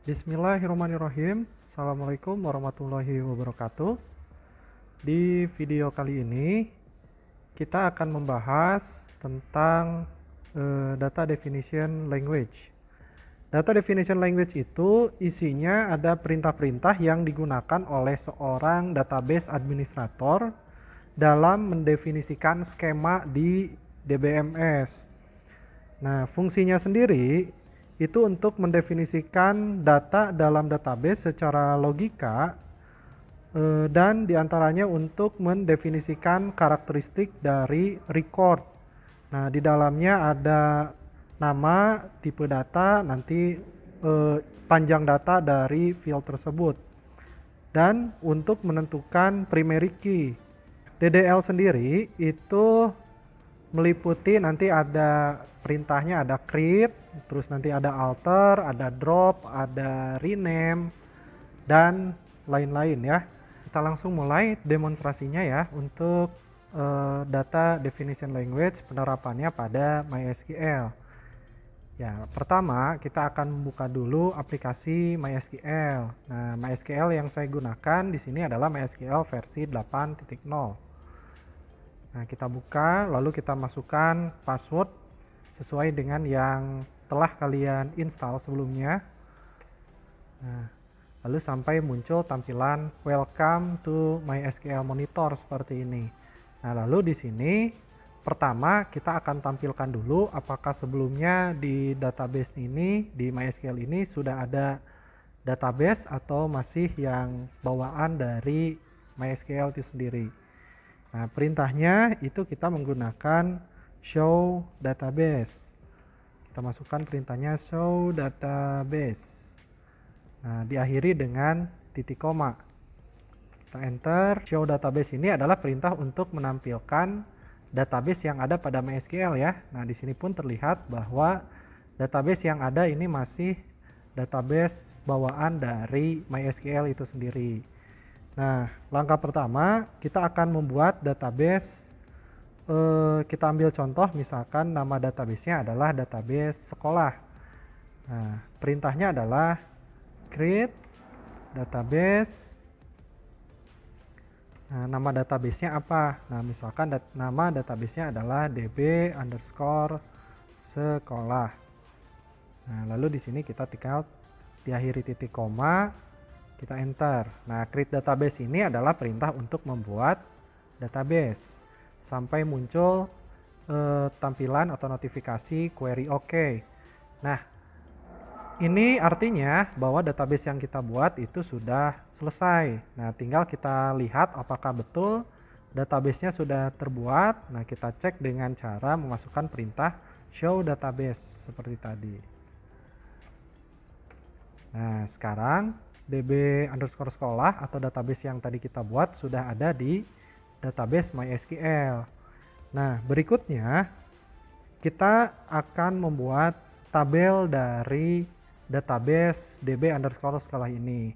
Bismillahirrahmanirrahim. Assalamualaikum warahmatullahi wabarakatuh. Di video kali ini kita akan membahas tentang Data Definition Language. Data Definition Language itu isinya ada perintah-perintah yang digunakan oleh seorang database administrator dalam mendefinisikan skema di DBMS. Nah, fungsinya sendiri itu untuk mendefinisikan data dalam database secara logika dan diantaranya untuk mendefinisikan karakteristik dari record. Nah, di dalamnya ada nama, tipe data, nanti panjang data dari field tersebut. Dan untuk menentukan primary key. DDL sendiri itu meliputi nanti ada perintahnya, ada create, terus nanti ada alter, ada drop, ada rename, dan lain-lain ya. Kita langsung mulai demonstrasinya ya untuk Data Definition Language penerapannya pada MySQL. Ya, pertama kita akan membuka dulu aplikasi MySQL. Nah, MySQL yang saya gunakan di sini adalah MySQL versi 8.0. Nah, kita buka, lalu kita masukkan password sesuai dengan yang telah kalian install sebelumnya. Nah, lalu sampai muncul tampilan Welcome to MySQL Monitor seperti ini. Nah, lalu di sini pertama kita akan tampilkan dulu apakah sebelumnya di database ini, di MySQL ini sudah ada database atau masih yang bawaan dari MySQL itu sendiri. Nah, perintahnya itu kita menggunakan show database. Kita masukkan perintahnya show database. Nah, diakhiri dengan titik koma. Kita enter. Show database ini adalah perintah untuk menampilkan database yang ada pada MySQL ya. Nah, di sini pun terlihat bahwa database yang ada ini masih database bawaan dari MySQL itu sendiri. Nah, langkah pertama kita akan membuat database. Kita ambil contoh, misalkan nama databasenya adalah database sekolah. Nah, perintahnya adalah create database. Nah, nama databasenya apa? Nah, misalkan nama databasenya adalah db_sekolah. Nah, lalu di sini kita tinggal diakhiri titik koma. Kita enter. Nah, create database ini adalah perintah untuk membuat database sampai muncul tampilan atau notifikasi query OK. Nah, ini artinya bahwa database yang kita buat itu sudah selesai. Nah, tinggal kita lihat apakah betul databasenya sudah terbuat. Nah, kita cek dengan cara memasukkan perintah show database seperti tadi. Nah, sekarang db_sekolah atau database yang tadi kita buat sudah ada di database MySQL. Nah, berikutnya kita akan membuat tabel dari database db_sekolah ini.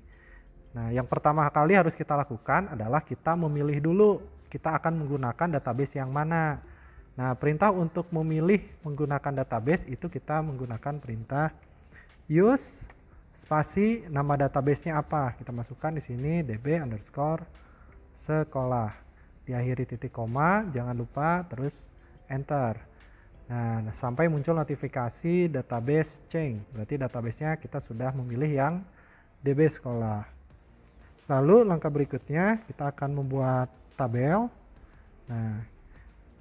Nah, yang pertama kali harus kita lakukan adalah kita memilih dulu kita akan menggunakan database yang mana. Nah, perintah untuk memilih menggunakan database itu kita menggunakan perintah use spasi nama databasenya apa. Kita masukkan di sini db_sekolah. Diakhiri titik koma, jangan lupa terus enter. Nah, sampai muncul notifikasi database change. Berarti databasenya kita sudah memilih yang db sekolah. Lalu langkah berikutnya kita akan membuat tabel. Nah,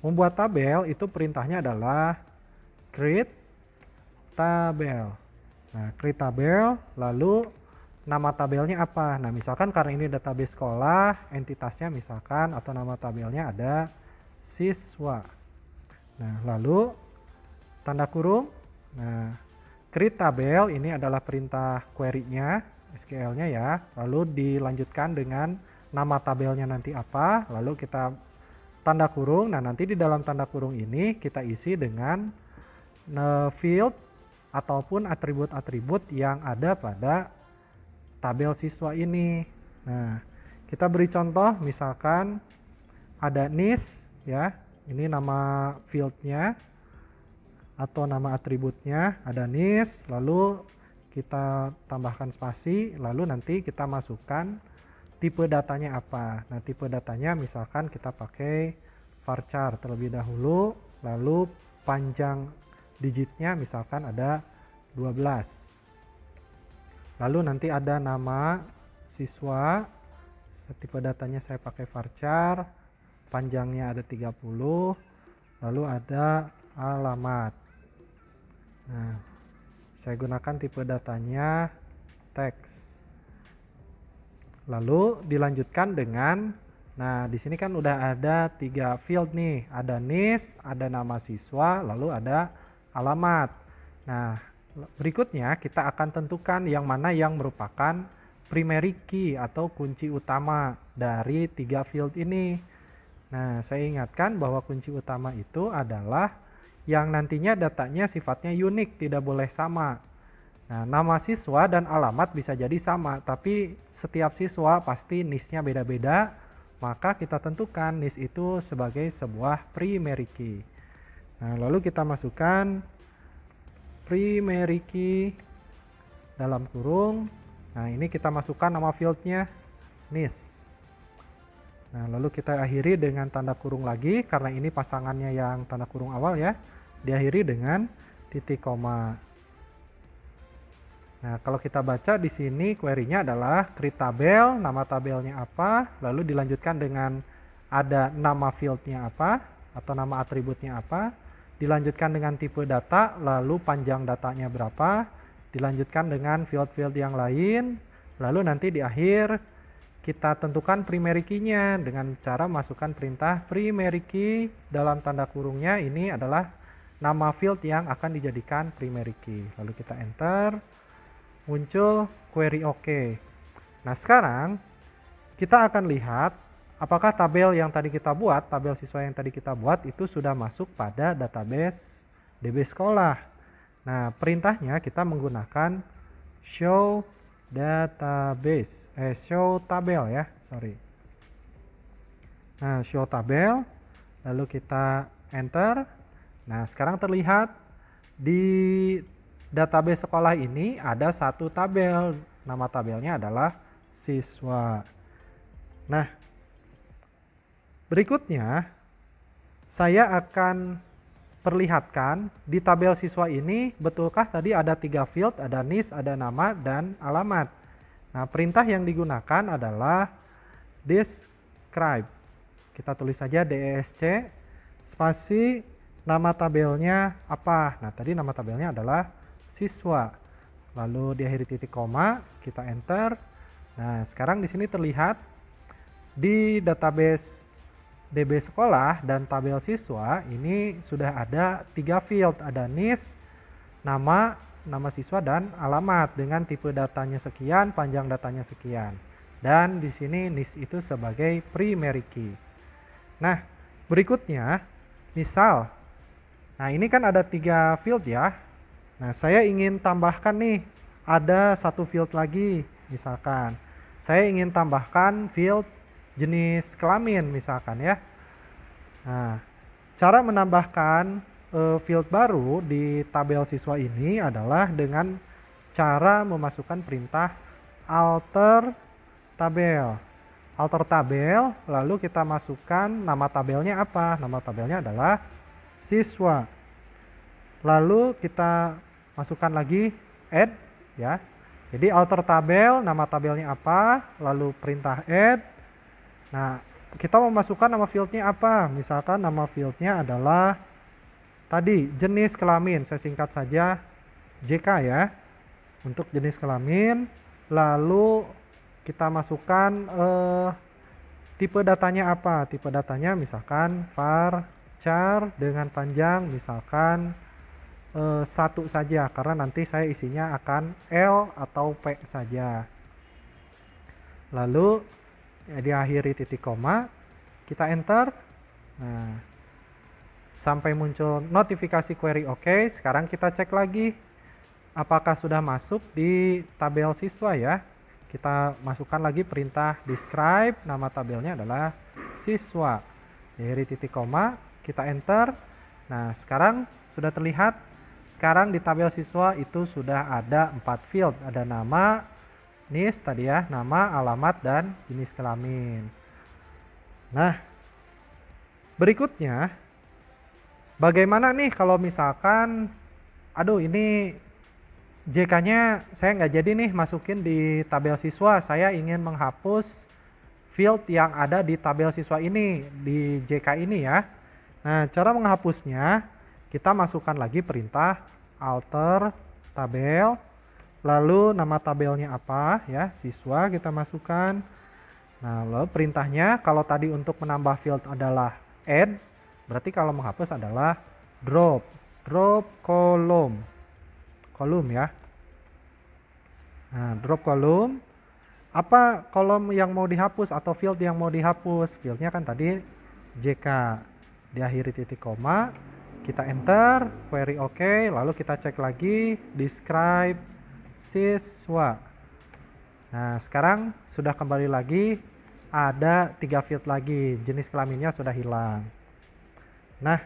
membuat tabel itu perintahnya adalah create tabel. Nah, create tabel, lalu nama tabelnya apa? Nah, misalkan karena ini database sekolah, entitasnya misalkan atau nama tabelnya ada siswa. Nah, lalu tanda kurung. Nah, create tabel ini adalah perintah query-nya, SQL-nya ya. Lalu dilanjutkan dengan nama tabelnya nanti apa, lalu kita tanda kurung. Nah, nanti di dalam tanda kurung ini kita isi dengan field ataupun atribut-atribut yang ada pada tabel siswa ini. Nah, kita beri contoh misalkan ada NIS ya, ini nama fieldnya atau nama atributnya ada NIS, lalu kita tambahkan spasi, lalu nanti kita masukkan tipe datanya apa. Nah, tipe datanya misalkan kita pakai varchar terlebih dahulu, lalu panjang digitnya misalkan ada 12. Lalu nanti ada nama siswa, tipe datanya saya pakai varchar, panjangnya ada 30, lalu ada alamat. Nah, saya gunakan tipe datanya teks. Lalu dilanjutkan dengan, nah di sini kan udah ada 3 field nih, ada NIS, ada nama siswa, lalu ada alamat. Nah, berikutnya kita akan tentukan yang mana yang merupakan primary key atau kunci utama dari 3 field ini. Nah, saya ingatkan bahwa kunci utama itu adalah yang nantinya datanya sifatnya unik, tidak boleh sama. Nah, nama siswa dan alamat bisa jadi sama, tapi setiap siswa pasti NIS-nya beda-beda, maka kita tentukan NIS itu sebagai sebuah primary key. Nah, lalu kita masukkan primary key dalam kurung. Nah, ini kita masukkan nama fieldnya NIS. Nah, lalu kita akhiri dengan tanda kurung lagi, karena ini pasangannya yang tanda kurung awal ya. Diakhiri dengan titik koma. Nah, kalau kita baca di sini query-nya adalah create tabel, nama tabelnya apa, lalu dilanjutkan dengan ada nama field-nya apa atau nama atributnya apa, dilanjutkan dengan tipe data, lalu panjang datanya berapa, dilanjutkan dengan field-field yang lain, lalu nanti di akhir kita tentukan primary key-nya dengan cara masukkan perintah primary key dalam tanda kurungnya. Ini adalah nama field yang akan dijadikan primary key. Lalu kita enter, muncul query OK. Nah, sekarang kita akan lihat apakah tabel yang tadi kita buat, tabel siswa yang tadi kita buat itu sudah masuk pada database DB sekolah. Nah, perintahnya kita menggunakan show database, show tabel ya, sorry. Nah, show tabel, lalu kita enter. Nah, sekarang terlihat di database sekolah ini ada satu tabel, nama tabelnya adalah siswa. Nah, berikutnya saya akan perlihatkan di tabel siswa ini betulkah tadi ada 3 field, ada NIS, ada nama, dan alamat. Nah, perintah yang digunakan adalah describe. Kita tulis saja DESC spasi nama tabelnya apa. Nah, tadi nama tabelnya adalah siswa. Lalu diakhiri titik koma, kita enter. Nah, sekarang di sini terlihat di database DB sekolah dan tabel siswa ini sudah ada 3 field, ada NIS, nama siswa, dan alamat dengan tipe datanya sekian, panjang datanya sekian. Dan di sini NIS itu sebagai primary key. Nah, berikutnya misal, nah ini kan ada 3 field ya. Nah, saya ingin tambahkan nih, ada 1 field lagi. Misalkan, saya ingin tambahkan field jenis kelamin misalkan ya. Nah, cara menambahkan field baru di tabel siswa ini adalah dengan cara memasukkan perintah alter tabel. Alter tabel, lalu kita masukkan nama tabelnya apa? Nama tabelnya adalah siswa. Lalu kita masukkan lagi add ya. Jadi alter tabel, nama tabelnya apa? Lalu perintah add. Nah, kita memasukkan nama fieldnya apa? Misalkan nama fieldnya adalah tadi jenis kelamin. Saya singkat saja JK ya. Untuk jenis kelamin. Lalu kita masukkan tipe datanya apa? Tipe datanya misalkan varchar dengan panjang misalkan 1 saja, karena nanti saya isinya akan L atau P saja. Lalu diakhiri titik koma, kita enter. Nah, sampai muncul notifikasi query OK. Sekarang kita cek lagi apakah sudah masuk di tabel siswa ya. Kita masukkan lagi perintah describe, nama tabelnya adalah siswa. Diakhiri titik koma, kita enter. Nah, sekarang sudah terlihat sekarang di tabel siswa itu sudah ada 4 field. Ada nama, NIS tadi ya, nama, alamat, dan jenis kelamin. Nah, berikutnya, bagaimana nih kalau misalkan, aduh ini JK-nya saya nggak jadi nih masukin di tabel siswa, saya ingin menghapus field yang ada di tabel siswa ini, di JK ini ya. Nah, cara menghapusnya, kita masukkan lagi perintah alter tabel, lalu nama tabelnya apa ya, siswa kita masukkan. Nah, lalu perintahnya kalau tadi untuk menambah field adalah add, berarti kalau menghapus adalah drop column ya. Nah, drop column, apa kolom yang mau dihapus atau field yang mau dihapus? Fieldnya kan tadi JK, diakhiri titik koma, kita enter, query OK, lalu kita cek lagi describe siswa. Nah, sekarang sudah kembali lagi, ada 3 field lagi, jenis kelaminnya sudah hilang. Nah,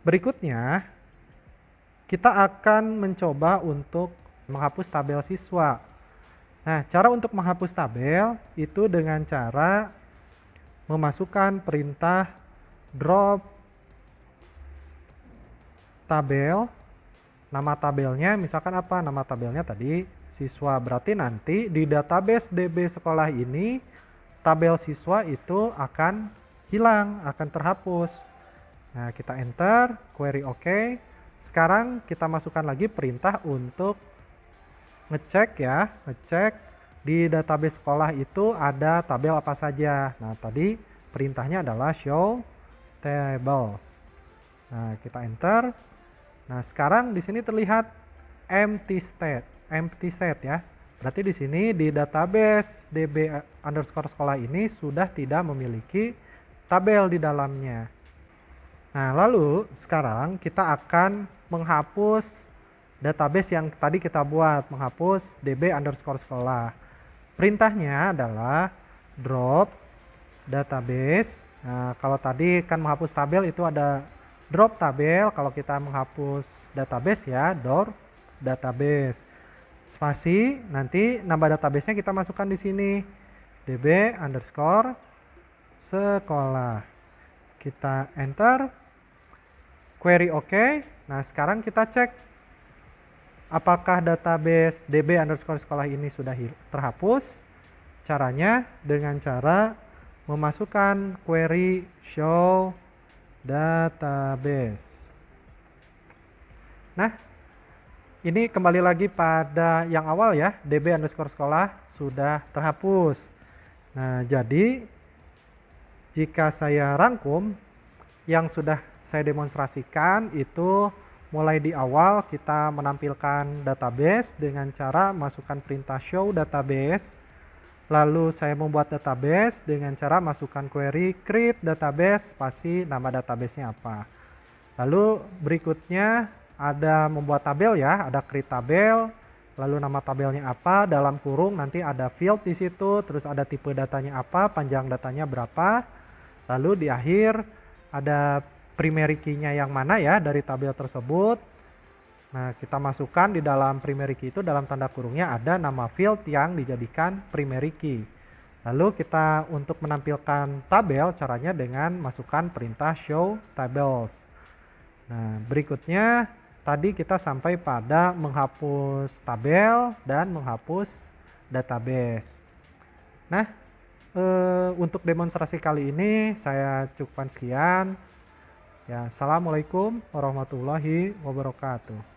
berikutnya kita akan mencoba untuk menghapus tabel siswa. Nah, cara untuk menghapus tabel itu dengan cara memasukkan perintah drop tabel. Nama tabelnya misalkan apa? Nama tabelnya tadi siswa. Berarti nanti di database DB sekolah ini tabel siswa itu akan hilang, akan terhapus. Nah, kita enter, query OK. Sekarang kita masukkan lagi perintah untuk ngecek ya, ngecek di database sekolah itu ada tabel apa saja. Nah, tadi perintahnya adalah show tables. Nah, kita enter. Nah, sekarang di sini terlihat empty set ya. Berarti di sini di database DB_sekolah ini sudah tidak memiliki tabel di dalamnya. Nah, lalu sekarang kita akan menghapus database yang tadi kita buat, menghapus DB_sekolah. Perintahnya adalah drop database. Nah, kalau tadi kan menghapus tabel itu ada drop tabel, kalau kita menghapus database ya, drop database. Spasi, nanti nambah database-nya kita masukkan di sini. DB_sekolah. Kita enter, query OK. Nah, sekarang kita cek apakah database DB_sekolah ini sudah terhapus. Caranya dengan cara memasukkan query show database. Nah, ini kembali lagi pada yang awal ya, DB_sekolah sudah terhapus. Nah, jadi jika saya rangkum yang sudah saya demonstrasikan itu mulai di awal kita menampilkan database dengan cara masukkan perintah show database. Lalu saya membuat database dengan cara masukkan query create database, spasi nama databasenya apa. Lalu berikutnya ada membuat tabel ya, ada create tabel, lalu nama tabelnya apa, dalam kurung nanti ada field di situ, terus ada tipe datanya apa, panjang datanya berapa. Lalu di akhir ada primary key-nya yang mana ya dari tabel tersebut. Nah, kita masukkan di dalam primary key itu dalam tanda kurungnya ada nama field yang dijadikan primary key. Lalu kita untuk menampilkan tabel caranya dengan masukkan perintah show tables. Nah, berikutnya tadi kita sampai pada menghapus tabel dan menghapus database. Nah, untuk demonstrasi kali ini saya cukupkan sekian. Ya, assalamualaikum warahmatullahi wabarakatuh.